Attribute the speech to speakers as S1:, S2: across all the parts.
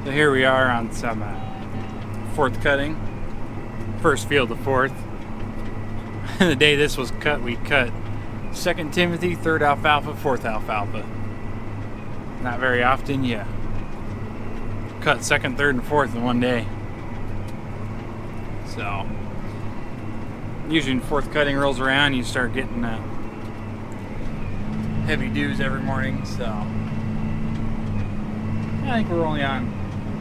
S1: So here we are on some fourth cutting. First field of fourth. The day this was cut, we cut 2nd Timothy, 3rd alfalfa, 4th alfalfa. Not very often you cut 2nd, 3rd, and 4th in one day. So usually when fourth cutting rolls around, you start getting heavy dews every morning. So I think we're only on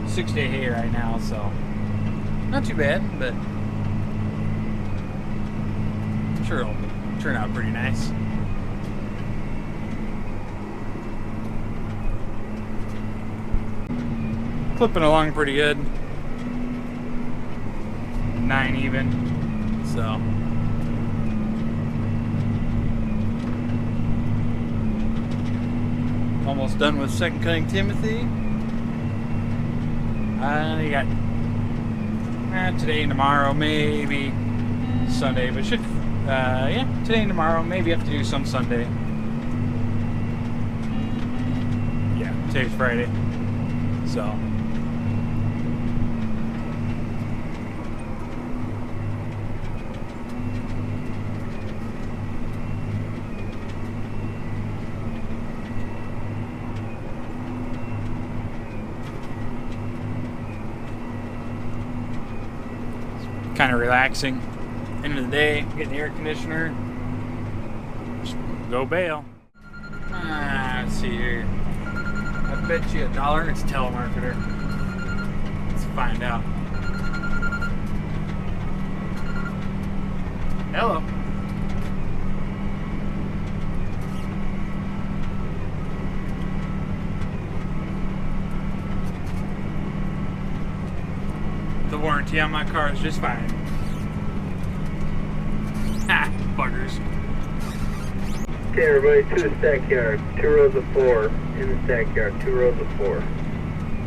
S1: 6-day hay right now, so not too bad, but I'm sure it'll turn out pretty nice. Clipping along pretty good. 9 even, so almost done with 2nd cutting Timothy. You got today and tomorrow, maybe Sunday, but should yeah, today and tomorrow, maybe have to do some Sunday. Yeah, today's Friday, so kind of relaxing. End of the day, get the air conditioner, just go bale. Let's see here. I bet you $1 it's Telemarketer. Let's find out. Hello. The warranty on my car is just fine. Ha! Buggers.
S2: Okay, everybody, to the stack yard. 2 rows of 4 in the stack yard. 2 rows of 4.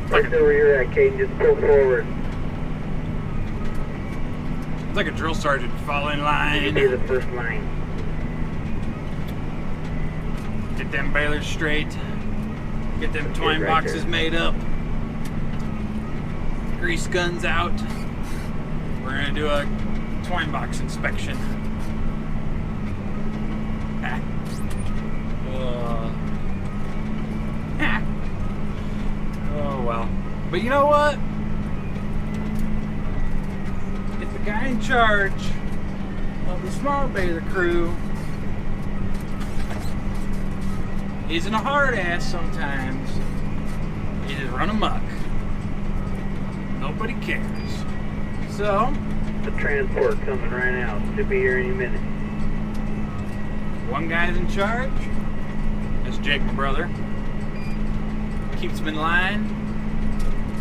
S2: Right over here at Caden, just pull forward.
S1: It's like a drill sergeant. Fall in line.
S2: You be the first line.
S1: Get them balers straight. Get them twine
S2: right
S1: boxes
S2: there.
S1: made up. Grease guns out. We're gonna do a twine box inspection. Ah. Ah. Oh well. But you know what? If the guy in charge of the small baler crew isn't a hard ass sometimes, you just run amok. Nobody cares. So,
S2: The transport coming right now. Should be here any minute.
S1: one guy's in charge. That's Jake, my brother. Keeps them in line.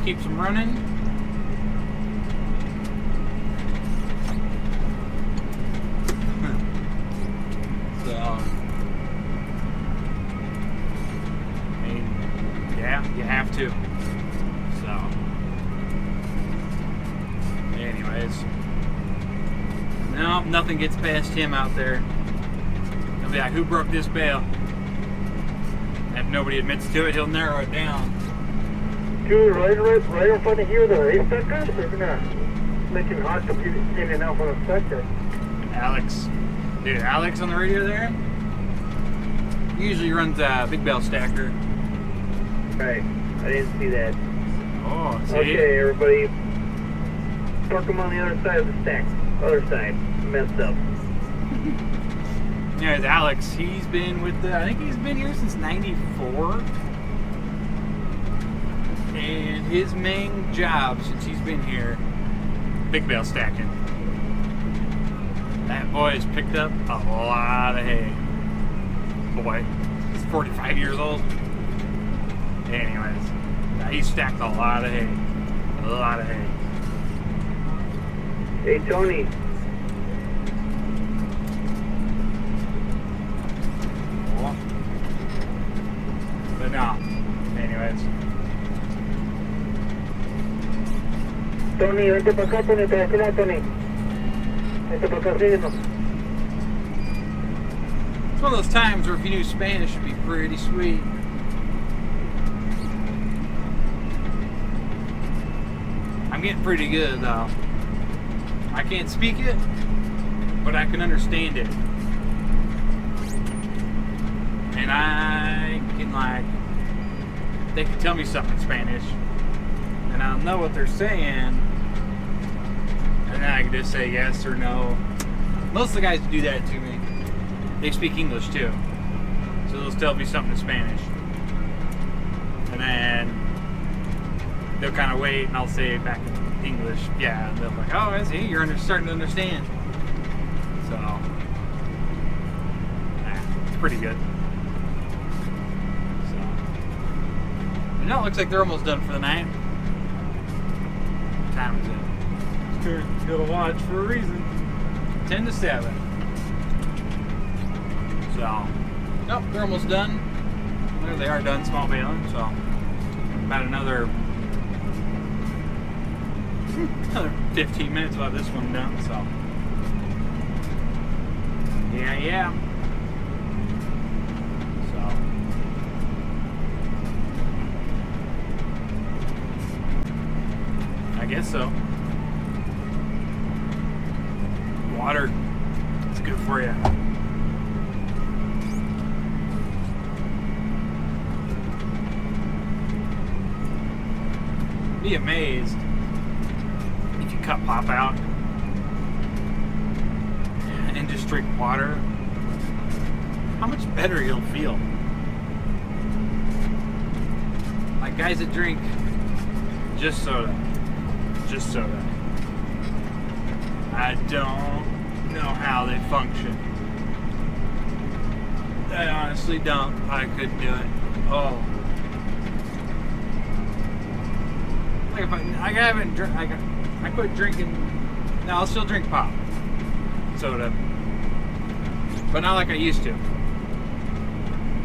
S1: Keeps them running. So, I mean, yeah, you have to. So, anyways, no, nothing gets past him out there. He'll be like, who broke this bale? And if nobody admits to it, he'll narrow it down.
S2: Dude, right in front of here, the race sector, they're gonna making hot computer standing out for the sector.
S1: Alex. Dude, Alex on the radio there usually runs a big bale stacker.
S2: Right, I didn't see that.
S1: Oh, see?
S2: Okay, everybody, park them on the other side of the stack. Other side, messed up.
S1: Yeah, it's Alex. He's been with the, I think he's been here since '94. And his main job since he's been here, big bale stacking. That boy has picked up a lot of hay. Boy, he's 45 years old. Anyways, he's stacked a lot of hay. A lot of hay.
S2: Hey, Tony.
S1: But no, anyways.
S2: Tony, vente para acá, Tony, para acá, Tony. Vente para acá, síguenos.
S1: It's one of those times where if you knew Spanish, it'd be pretty sweet. I'm getting pretty good though. I can't speak it, but I can understand it. And I can they can tell me something in Spanish, and I'll know what they're saying, and then I can just say yes or no. Most of the guys do that to me. They speak English too, so they'll tell me something in Spanish, and then they'll kind of wait, and I'll say it back in English. Yeah, and they'll be like, "Oh, I see, you're starting to understand." So, it's pretty good. So, you know, it looks like they're almost done for the night. What time is it? Gotta watch for a reason. 10 to 7. So, nope, they're almost done. There they are done, small baling. So, about another 15 minutes while this one done. So, yeah. So, I guess so. Water, it's good for you. Be amazed if you cut pop out and just drink water, how much better you'll feel. Like guys that drink just soda. I don't know how they function. I honestly don't. I couldn't do it. Oh. Like if I quit drinking. No, I'll still drink pop soda, but not like I used to.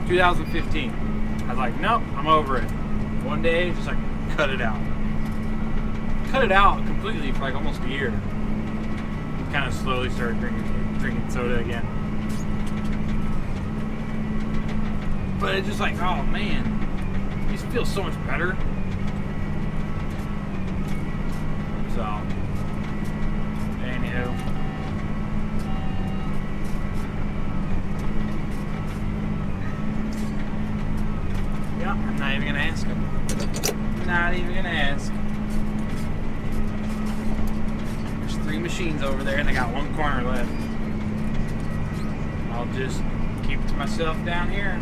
S1: 2015, I was like, nope, I'm over it. One day, just like cut it out completely for like almost a year. Kind of slowly started drinking soda again. But it's just like, oh man, you just feel so much better. So, anywho. Yeah, I'm not even gonna ask him. Not even gonna ask. There's 3 machines over there and they got 1 corner left. I'll just keep it to myself down here.